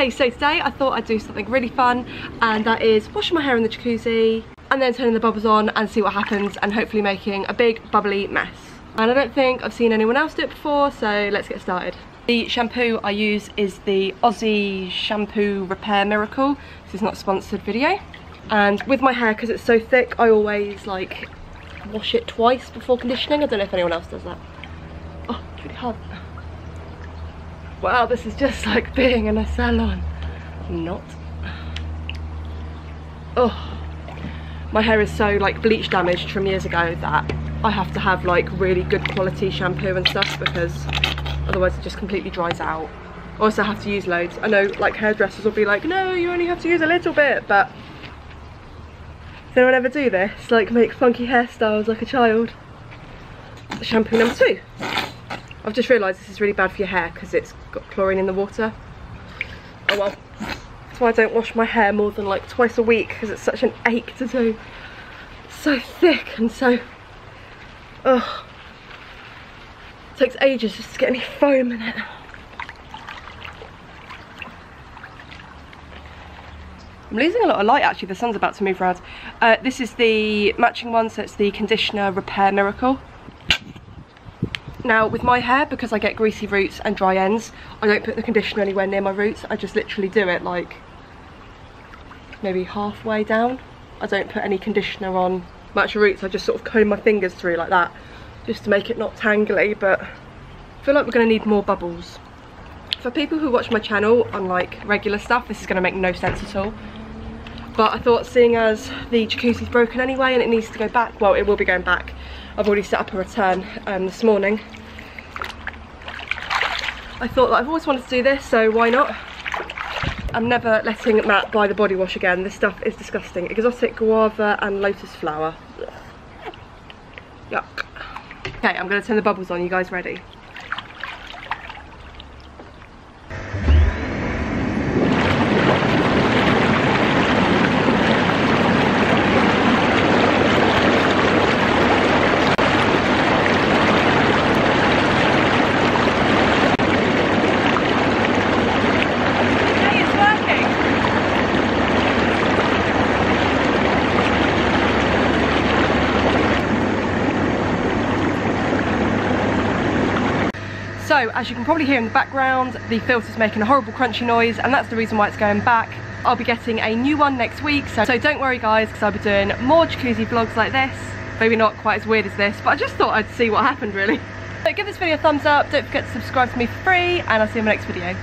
Okay, so today I thought I'd do something really fun, and that is washing my hair in the jacuzzi and then turning the bubbles on and see what happens, and hopefully making a big bubbly mess. And I don't think I've seen anyone else do it before, so let's get started. The shampoo I use is the Aussie Shampoo Repair Miracle. This is not a sponsored video. And with my hair, because it's so thick, I always like wash it twice before conditioning. I don't know if anyone else does that. Oh, it's really hard. Wow, this is just like being in a salon. Not. Oh, my hair is so like bleach damaged from years ago that I have to have like really good quality shampoo and stuff, because otherwise it just completely dries out. I also have to use loads. I know like hairdressers will be like, no, you only have to use a little bit, but does anyone ever do this? Like make funky hairstyles like a child? Shampoo number 2. I've just realised this is really bad for your hair because it's got chlorine in the water. Oh well. That's why I don't wash my hair more than like twice a week, because it's such an ache to do. It's so thick and so... Ugh. It takes ages just to get any foam in it. I'm losing a lot of light actually, the sun's about to move around. This is the matching one, so it's the Conditioner Repair Miracle. Now with my hair, because I get greasy roots and dry ends, I don't put the conditioner anywhere near my roots. I just literally do it like maybe halfway down. I don't put any conditioner on my actual roots. I just sort of comb my fingers through like that, just to make it not tangly. But I feel like we're going to need more bubbles. For people who watch my channel on like regular stuff, this is going to make no sense at all. But I thought, seeing as the jacuzzi's broken anyway and it needs to go back, well, it will be going back. I've already set up a return this morning. I thought that I've always wanted to do this, so why not? I'm never letting Matt buy the body wash again. This stuff is disgusting. Exotic guava and lotus flower. Yuck. Okay, I'm going to turn the bubbles on. You guys ready? So, as you can probably hear in the background, the filter's making a horrible crunchy noise, and that's the reason why it's going back. I'll be getting a new one next week, so don't worry guys, because I'll be doing more jacuzzi vlogs like this. Maybe not quite as weird as this, but I just thought I'd see what happened really. So give this video a thumbs up, don't forget to subscribe to me for free, and I'll see you in my next video.